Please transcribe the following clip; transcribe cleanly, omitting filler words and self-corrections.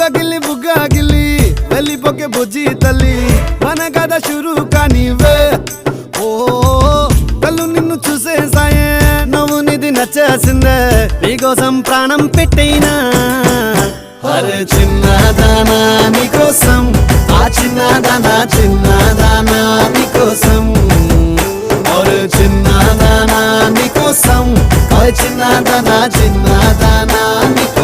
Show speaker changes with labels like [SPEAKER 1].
[SPEAKER 1] బుగ్గ గిల్లి వెళ్ళిపోకే బుజ్జి తల్లి మన కథ షురు కానివే ఓ కళ్ళు నిన్ను చూసేసాయే నువ్వు నిధి నచ్చేసిందే నీకోసం ప్రాణం పెట్టైనా అరే చిన్నదానా నీకోసం ఆ చిన్నదానా నీకోసం అరే చిన్నదానా నీకోసం చిన్నదానా నీకోసం